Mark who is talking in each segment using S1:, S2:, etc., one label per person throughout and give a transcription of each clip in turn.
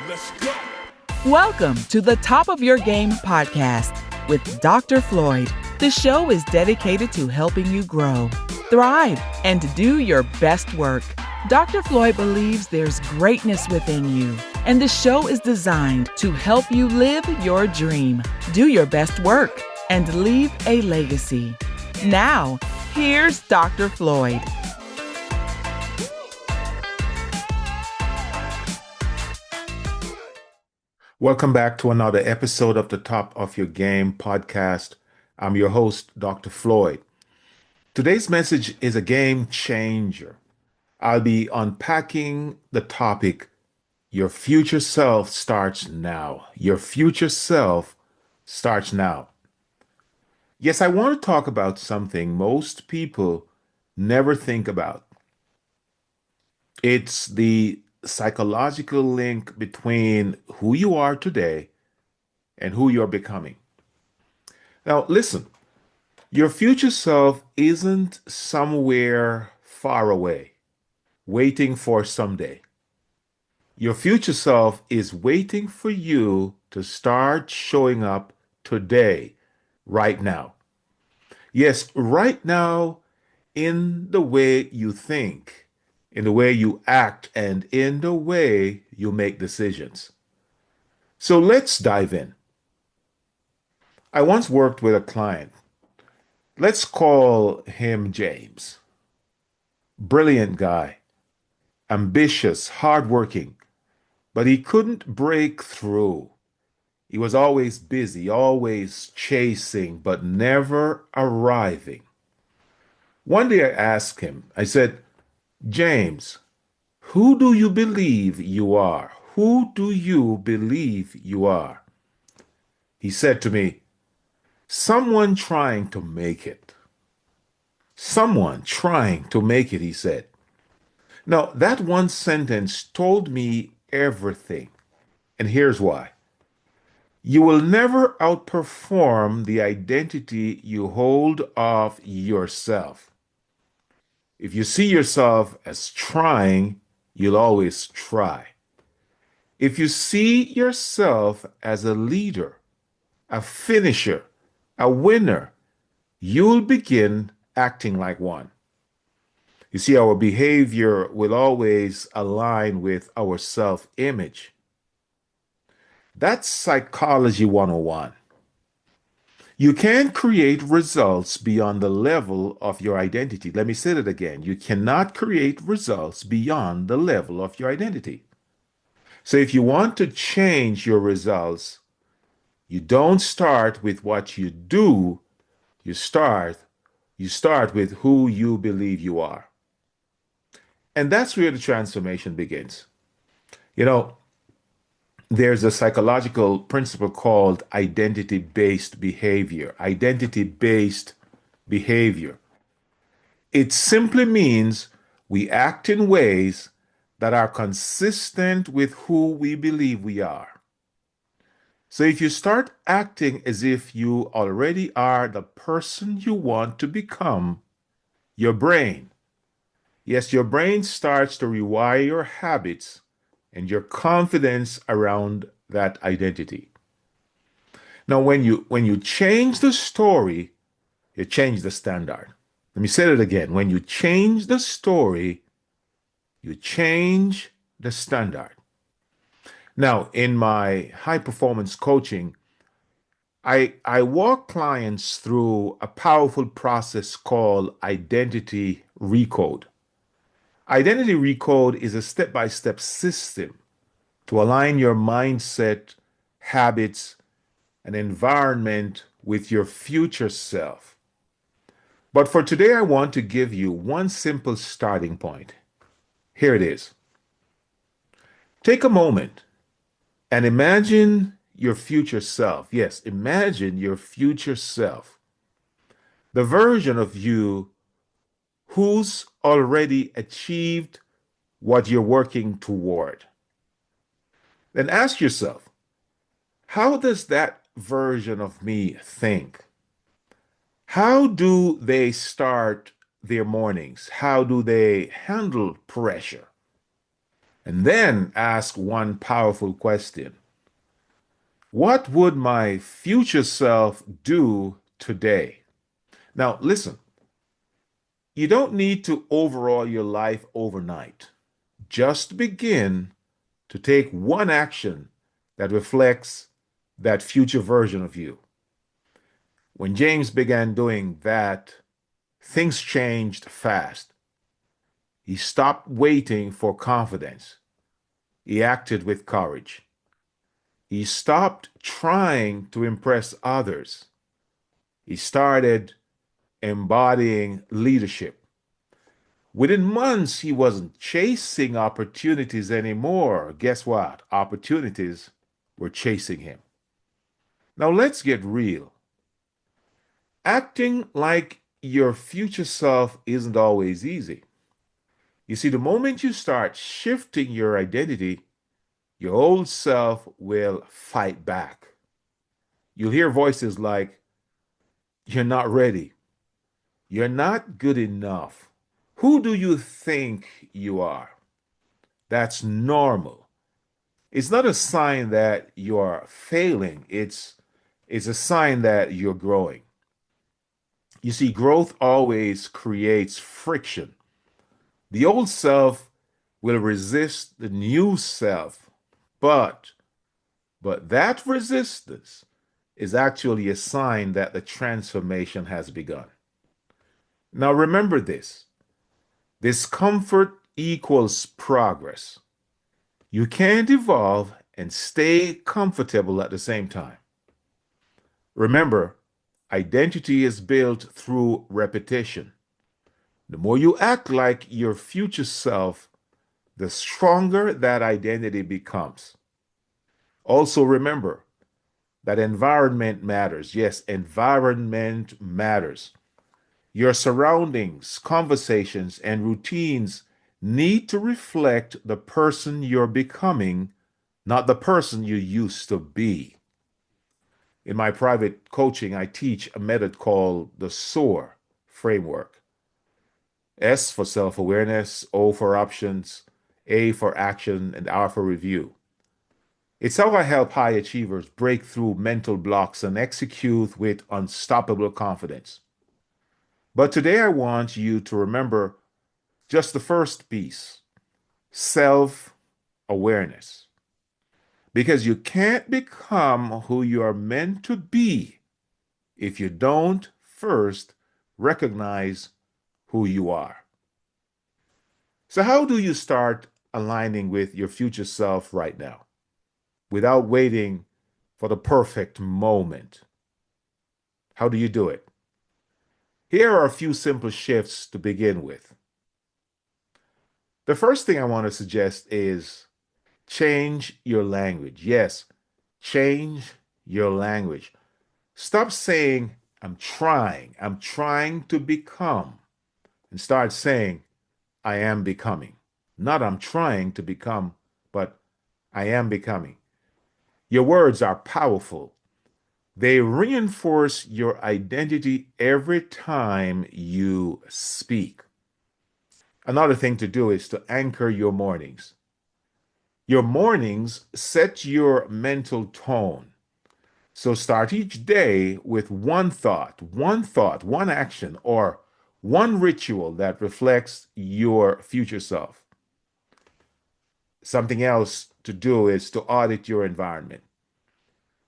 S1: Let's go.
S2: Welcome to the Top of Your Game podcast with Dr. Floyd. The show is dedicated to helping you grow, thrive, and do your best work. Dr. Floyd believes there's greatness within you, and the show is designed to help you live your dream, do your best work, and leave a legacy. Now, here's Dr. Floyd.
S3: Welcome back to another episode of the Top of Your Game podcast. I'm your host, Dr. Floyd. Today's message is a game changer. I'll be unpacking the topic, Your Future Self Starts Now. Your future self starts now. Yes, I want to talk about something most people never think about. It's the psychological link between who you are today and who you're becoming. Now, listen, your future self isn't somewhere far away, waiting for someday. Your future self is waiting for you to start showing up today, right now. Yes, right now, in the way you think, in the way you act, and in the way you make decisions. So let's dive in. I once worked with a client. Let's call him James. Brilliant guy, ambitious, hardworking, but he couldn't break through. He was always busy, always chasing, but never arriving. One day I asked him, I said, James, who do you believe you are? Who do you believe you are? He said to me, someone trying to make it. Someone trying to make it, he said. Now, that one sentence told me everything. And here's why. You will never outperform the identity you hold of yourself. If you see yourself as trying, you'll always try. If you see yourself as a leader, a finisher, a winner, you'll begin acting like one. You see, our behavior will always align with our self-image. That's Psychology 101. You can't create results beyond the level of your identity. Let me say that again. You cannot create results beyond the level of your identity. So if you want to change your results, you don't start with what you do, you start with who you believe you are. And that's where the transformation begins. You know, there's a psychological principle called identity-based behavior. Identity-based behavior. It simply means we act in ways that are consistent with who we believe we are. So if you start acting as if you already are the person you want to become, your brain, yes, your brain starts to rewire your habits and your confidence around that identity. Now, when you change the story, you change the standard. Let me say it again. When you change the story, you change the standard. Now, in my high performance coaching, I walk clients through a powerful process called identity recode. Identity recode is a step-by-step system to align your mindset, habits, and environment with your future self. But for today, I want to give you one simple starting point. Here it is. Take a moment and imagine your future self. Yes, imagine your future self. The version of you who's already achieved what you're working toward. Then ask yourself, how does that version of me think? How do they start their mornings? How do they handle pressure? And then ask one powerful question: what would my future self do today? Now, listen, you don't need to overhaul your life overnight. Just begin to take one action that reflects that future version of you. When James began doing that, things changed fast. He stopped waiting for confidence. He acted with courage. He stopped trying to impress others. He started embodying leadership. Within months, he wasn't chasing opportunities anymore. Guess what? Opportunities were chasing him. Now, let's get real. Acting like your future self isn't always easy. You see, the moment you start shifting your identity, your old self will fight back. You'll hear voices like, "You're not ready. You're not good enough. Who do you think you are?" That's normal. It's not a sign that you're failing. It's a sign that you're growing. You see, growth always creates friction. The old self will resist the new self, but that resistance is actually a sign that the transformation has begun. Now remember this. Discomfort equals progress. You can't evolve and stay comfortable at the same time. Remember, identity is built through repetition. The more you act like your future self, the stronger that identity becomes. Also, remember that environment matters. Yes, environment matters. Your surroundings, conversations, and routines need to reflect the person you're becoming, not the person you used to be. In my private coaching, I teach a method called the SOAR framework. S for self awareness, O for options, A for action, and R for review. It's how I help high achievers break through mental blocks and execute with unstoppable confidence. But today I want you to remember just the first piece: self awareness. Because you can't become who you are meant to be if you don't first recognize who you are. So, how do you start aligning with your future self right now without waiting for the perfect moment? How do you do it? Here are a few simple shifts to begin with. The first thing I want to suggest is change your language. Yes, change your language. Stop saying, I'm trying to become, and start saying, I am becoming. Not I'm trying to become, but I am becoming. Your words are powerful. They reinforce your identity every time you speak. Another thing to do is to anchor your mornings. Your mornings set your mental tone. So start each day with one action, or one ritual that reflects your future self. Something else to do is to audit your environment.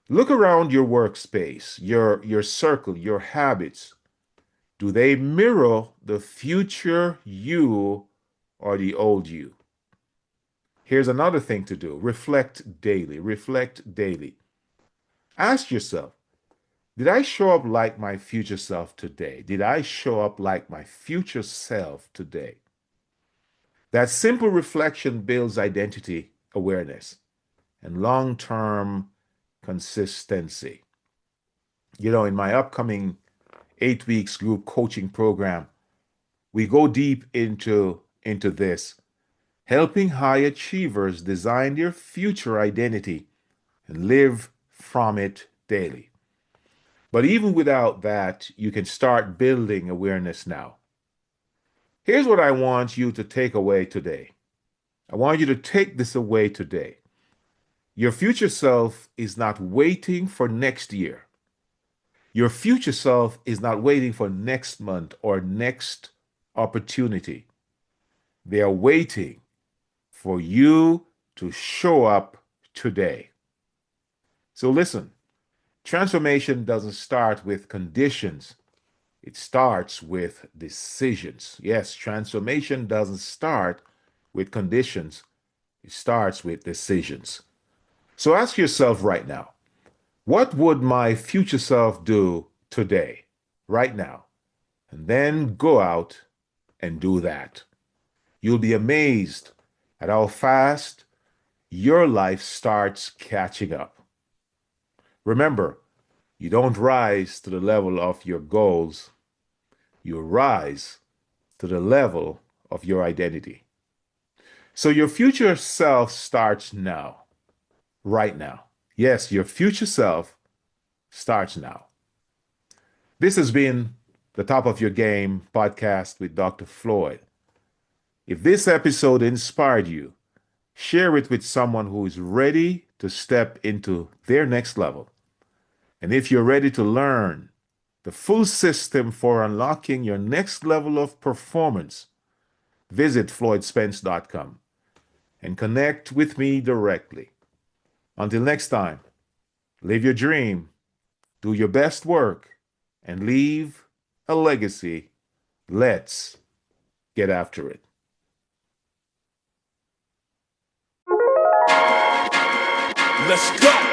S3: Look around your workspace, your circle, your habits. Do they mirror the future you or the old you? Here's another thing to do. Reflect daily. Reflect daily. Ask yourself, did I show up like my future self today? Did I show up like my future self today? That simple reflection builds identity awareness and long-term consistency. You know, in my upcoming 8 weeks group coaching program, we go deep into this, helping high achievers design their future identity and live from it daily. But even without that, you can start building awareness now. Here's what I want you to take away today. I want you to take this away today. Your future self is not waiting for next year. Your future self is not waiting for next month or next opportunity. They are waiting for you to show up today. So listen, transformation doesn't start with conditions. It starts with decisions. Yes, transformation doesn't start with conditions. It starts with decisions. So ask yourself right now, what would my future self do today, right now? And then go out and do that. You'll be amazed at how fast your life starts catching up. Remember, you don't rise to the level of your goals, you rise to the level of your identity. So your future self starts now, right now. Yes, your future self starts now. This has been the Top of Your Game podcast with Dr. Floyd. If this episode inspired you, share it with someone who is ready to step into their next level. And if you're ready to learn the full system for unlocking your next level of performance, visit floydspence.com and connect with me directly. Until next time, live your dream, do your best work, and leave a legacy. Let's get after it.
S1: Let's go.